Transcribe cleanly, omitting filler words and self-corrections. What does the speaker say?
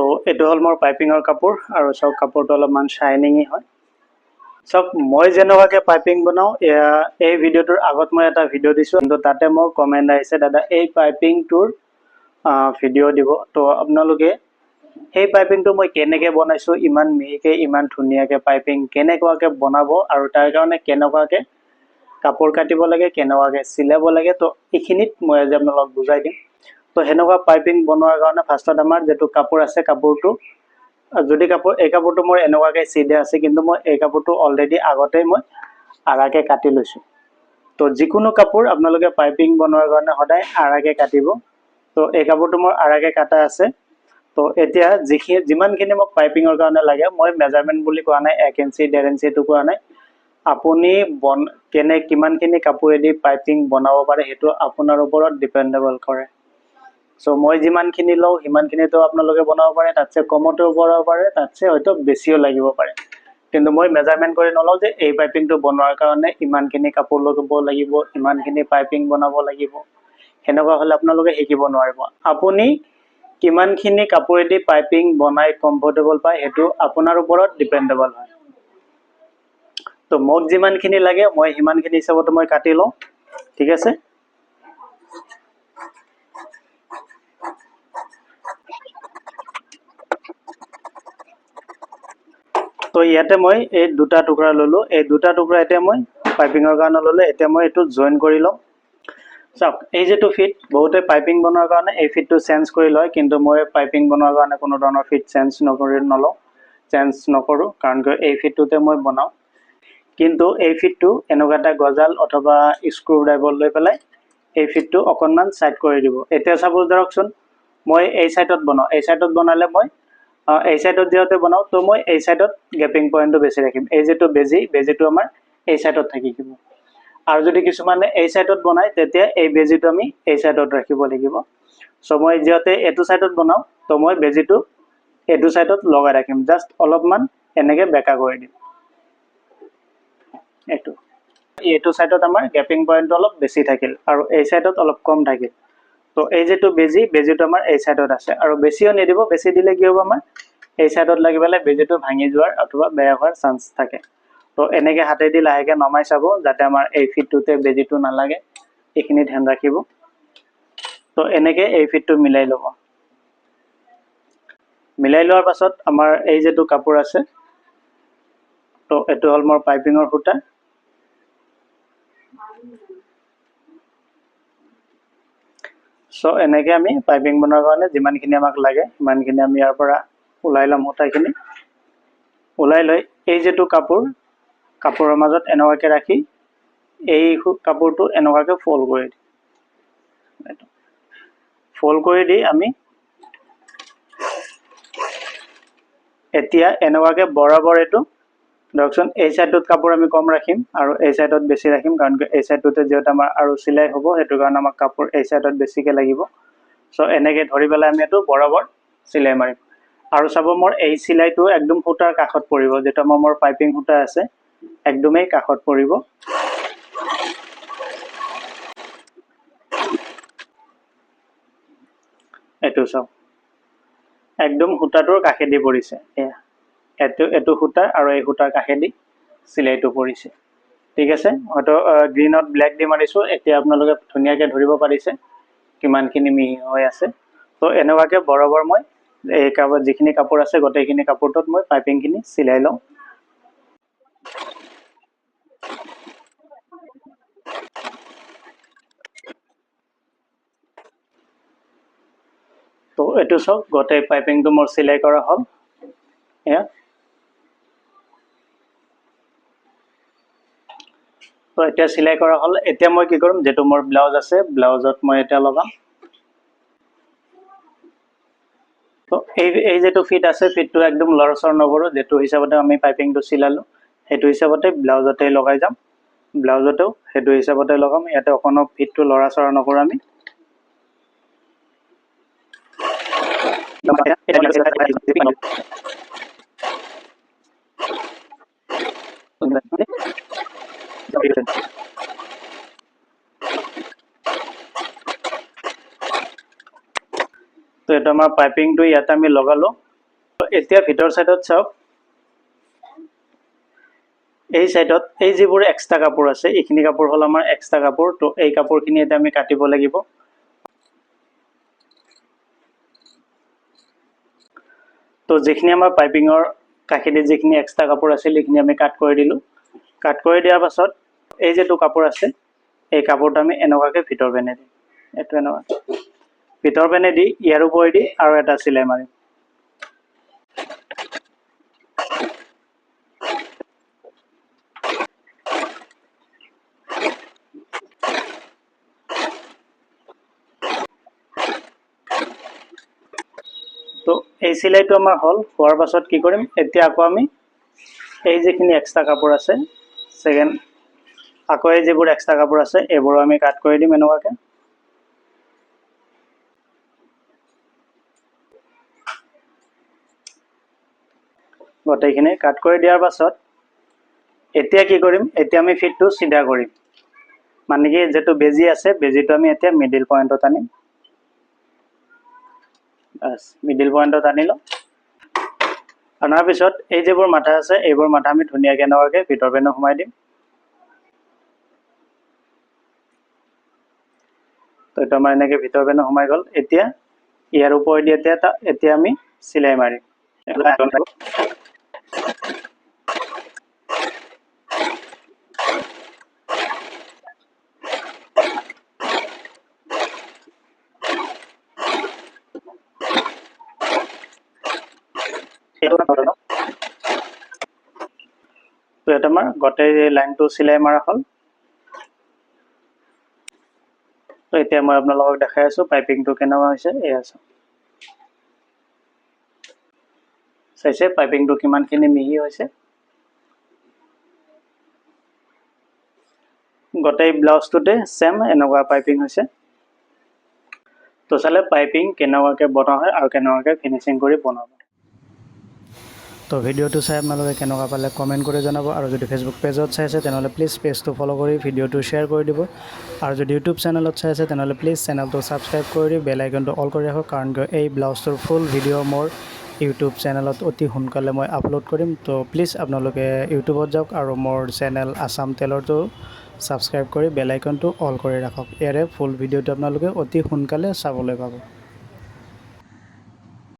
তো এইটো হল মোৰ পাইপিঙৰ কাপোৰ আৰু সব কাপোৰটো অলপমান শাইনিঙি হয় সব মই যেনেকুৱাকে পাইপিং বনাও এই ভিডিওটোৰ আগত মই এটা ভিডিও দিছো কিন্তু তাতে মোৰ কমেন্ট আহিছে দাদা এই পাইপিংটোৰ ভিডিও দিব তো আপোনালোকে সেই পাইপিংটো মই কেনেকৈ বনাইছো ইমান মিহিকে ইমান ধুনীয়াকে পাইপিং কেনেকুৱাকে বনাব আৰু তাৰ কাৰণে কেনেকুৱাকে কাপোৰ কাটিব লাগে কেনেকুৱাকে চিলাব লাগে তো এইখিনিত মই আজি আপোনালোকক বুজাই দিম তো হেনেকুৱা পাইপিং বনোৱাৰ কাৰণে ফাৰ্ষ্টত আমাৰ যেটো কাপোৰ আছে কাপোৰটো যদি এই কাপোৰটো মোৰ এনেকুৱাকে চিধা আছে কিন্তু মই এই কাপোৰটো অলৰেডি আগতে মই আৰাকে কাটি লৈছো তো যিকোনো কাপোৰ আপোনালোকে পাইপিং বনোৱাৰ কাৰণে সদায় আৰাকে কাটিব তো এই কাপোৰটো মোৰ আৰাকে কাটা আছে তো এতিয়া যিমানখিনি মোক পাইপিঙৰ কাৰণে লাগে মই মেজাৰমেন্ট বুলি কোৱা নাই 1 ইঞ্চি 1.5 ইঞ্চি টো কোৱা নাই আপুনি কিমানখিনি কাপোৰেদি পাইপিং বনাব পাৰে হেতু আপোনাৰ ওপৰত ডিপেন্ডেবল কৰে সো মই যিমানখিনি লও হিমানখিনিতো আপোনালোকে বনাব পাৰে তাতছে কমতেও বনাব পাৰে তাতছে হয়তো বেছিও লাগিব পাৰে কিন্তু মই মেজাৰমেন্ট কৰি নলও যে এই পাইপিংটো বনোৱাৰ কাৰণে ইমানখিনি কাপোৰ লগাব লাগিব ইমানখিনি পাইপিং বনাব লাগিব হেনেকুৱা হলে আপোনালোকে শিকিব নোৱাৰিব আপুনি কিমানখিনি কাপোৰেদি পাইপিং বনাই কমফৰ্টেবল পায় হেতু আপোনাৰ ওপৰত ডিপেন্ডেবল হয় তো মোক যিমানখিনি লাগে মই হিমানখিনি হিচাপত মই কাটি লও ঠিক আছে তো ইয়াতে মই এই দুটা টুকুৰা ললো এই দুটা টুকুৰা এতিয়া মই পাইপিঙৰ কাৰণে ললো এতিয়া মই এটো জয়েন কৰি লম সব এই যেটো ফিট বহুতে পাইপিং বনোৱাৰ কাৰণে এই ফিটটো চেঞ্জ কৰি লয় কিন্তু মই পাইপিং বনোৱাৰ কাৰণে কোনো ধৰণৰ ফিট চেঞ্জ নকৰো কাৰণ এই ফিটটোতে মই বনাও কিন্তু এই ফিটটো এনেকুৱা এটা গজাল অথবা স্ক্ৰু ড্ৰাইভাৰ লৈ পেলাই এই ফিটটো অকনমান সাইড কৰি দিব এতিয়া সাপোজ ধৰকচোন মই এই সাইডত বনাও এই সাইডত বনালে মই এই সাইডত যেতে বনাও তো মই এই সাইডত গ্যাপিং পয়েন্টটো বেছি ৰাখিম এই যেটো বেজিটো আমাৰ এই সাইডত থাকিব আৰু যদি কিছুমানে এই সাইডত বনাই তেতিয়া এই বেজিটো আমি এই সাইডত ৰাখিব লাগিব সো মই যেতে এটো সাইডত বনাও তো মই বেজিটো এটো সাইডত লগাই ৰাখিম জাস্ট অলপমান এনেকে বেকা কৰি দিম এটো সাইডত আমাৰ গ্যাপিং পয়েন্টটো অলপ বেছি থাকিল আৰু এই সাইডত অলপ কম থাকিল তো এই যেটো বেজিটো আমাৰ এই সাইডত আছে আৰু বেছিও নিদিব বেছি দিলে কি হ'ব আমাৰ এই সাইডত লাগিবলে বেজিটো ভাঙি যোৱাৰ অথবা বেয়া হোৱাৰ চান্স থাকে তো এনেকে হাতেদি লাহেকে নমাই চাব যাতে আমাৰ এই ফিটটোতে বেজিটো নালাগে এইখিনি ধ্যান ৰাখিব তো এনেকে এই ফিটটো মিলাই লব মিলাই লোৱাৰ পাছত আমাৰ এই যেটো কাপোৰ আছে তো এটো হল মোৰ পাইপিঙৰ সুতা সো এনেকে আমি পাইপিং বনোৱাৰ কাৰণে যিমানখিনি আমাক লাগে সিমানখিনি আমি ইয়াৰ পৰা উলাই লম হতাইখিনি উলাই লৈ এই যেটো কাপোৰৰ মাজত এনেকুৱাকে ৰাখি এই কাপোৰটো এনেকুৱাকে ফোল্ড কৰি দি আমি এতিয়া এনেকুৱাকে বৰাবৰ এটো ধৰকচোন এই সাইডত কাপোৰ আমি কম ৰাখিম আৰু এই সাইডত বেছি ৰাখিম কাৰণ এই সাইডতে যেটা আমাৰ আৰু সিলাই হ'ব হেতু কাৰণে আমাক কাপোৰ এই সাইডত বেছিকে লাগিব সো এনেকে ধৰি পেলাই আমি এটো বৰাবৰ সিলাই মাৰিম আৰু চাব মোৰ এই সিলাইটো একদম ফুটাৰ কাখত পৰিব যেটা মোৰ পাইপিং ফুটা আছে একদমই কাখত পৰিব এটো সব একদম ফুটাটোৰ কাখেদি পৰিছে এটো ফুটা আৰু এই ফুটাৰ কাখেদি সিলাইটো পৰিছে ঠিক আছে হয়তো গ্ৰীনত ব্ল্যাক দি মাৰিছো এতিয়া আপোনালোকে ধুনিয়াকে ধৰিব পাৰিছে কিমানখিনি মিহি হৈ আছে তো এনেকুৱাকে বৰাবৰ মই এই কাপোৰ যিখিনি কাপোৰ আছে গটেইখিনি কাপোৰটোত মই পাইপিংখিনি সিলাই লওঁ তো এটো সব গটেই পাইপিংটো মোৰ সিলাই কৰা হল এয়া তো এতিয়া সিলাই কৰা হল এতিয়া মই কি কৰিম যেটো মোৰ ব্লাউজ আছে ব্লাউজত মই এটা লগাম তো এই যেটো ফিট আছে ফিটটো একদম লৰচৰ নকৰো যেটো হিচাপতে আমি পাইপিংটো সিলালো হেতু হিচাপতে ব্লাউজতে লগাই যাম ব্লাউজটো হেতু হিচাপতে লগাম ইয়াতে অকনো ফিটটো লৰাচৰ নকৰো আমি তো এটা আমাৰ পাইপিংটো ইয়াতে আমি লগালো এতিয়া ভিতৰ সাইডত চাওক এই সাইডত এই যিবোৰ এক্সট্ৰা কাপোৰ আছে এইখিনি কাপোৰ হল আমাৰ এক্সট্ৰা কাপোৰ তো এই কাপোৰখিনি এটা আমি কাটিব লাগিব তো যেখিনি আমাৰ পাইপিংৰ কাখিতে যেখিনি এক্সট্ৰা কাপোৰ আছিল এইখিনি আমি কাট কৰি দিলো কাট কৰি দিয়াৰ পাছত এই যেটো কাপোৰ আছে এই কাপোৰটো আমি এনেকুৱাকে ভিতৰ বেনে দিম এটো এনেকুৱা ভিতৰ বেনে দি ইয়াৰ ওপৰেদি আৰু এটা সিলাই মাৰিম তো এই সিলাইটো আমাৰ হল হোৱাৰ পাছত কি কৰিম এতিয়া আকৌ আমি এই যেখিনি এক্সট্ৰা কাপোৰ আছে সেকেন্ড আকৌ এই যেবোৰ এক্সট্ৰা কাপোৰ আছে এবোৰ আমি কাট কৰি দিম এনেকুৱাকে গটেইখিনি কাট কৰি দিয়াৰ পাছত এতিয়া কি কৰিম এতিয়া আমি ফিটটো সিধা কৰিম মানে কি যেটো বেজি আছে বেজিটো আমি এতিয়া মিডল পয়েন্টত আনিম বাস মিডল পয়েন্টত আনিলো আনাৰ পিছত এই যেবোৰ মাথা আছে এইবোৰ মাথা আমি ধুনিয়াকে এনেকুৱাকে ভিতৰ বেনে সোমাই দিম তো এটা আমাৰ এনেকে ভিতৰ বেনে সোমাই গল এতিয়া ইয়াৰ ওপৰেদি এতিয়া আমি সিলাই মাৰিম তো এটা আমাৰ গটেই লাইনটো সিলাই মাৰা হল তো এতিয়া মই আপোনালোকক দেখাই আছো পাইপিংটো কেনেকুৱা হৈছে এই আছে চাইছে পাইপিংটো কিমানখিনি মিহি হৈছে গটেই ব্লাউজটোতে সেম এনেকুৱা পাইপিং হৈছে তো চালে পাইপিং কেনেকুৱাকে বনোৱা হয় আৰু কেনেকুৱাকে ফিনিশিং কৰি বনাব তো ভিডিওটো চাই আপোনালোকে কেনেকুৱা পালে কমেন্ট কৰি জনাব আৰু যদি ফেসবুক পেজত চাই আছে তেনেহলে প্লিজ পেজটো ফলো কৰি ভিডিওটো শেয়াৰ কৰি দিব আৰু যদি ইউটিউব চেনেলত চাই আছে তেনেহলে প্লিজ চেনেলটো সাবস্ক্ৰাইব কৰি বেল আইকনটো অল কৰি ৰাখক কাৰণ এই ব্লাউজটোৰ ফুল ভিডিও মোৰ ইউটিউব চেনেলত অতি সোনকালে মই আপলোড কৰিম তো প্লিজ আপোনালোকে ইউটিউবত যাওক আৰু মোৰ চেনেল আসাম টেইলৰটো সাবস্ক্ৰাইব কৰি বেল আইকনটো অল কৰি ৰাখক ইয়াৰে ফুল ভিডিওটো আপোনালোকে অতি সোনকালে চাবলৈ পাব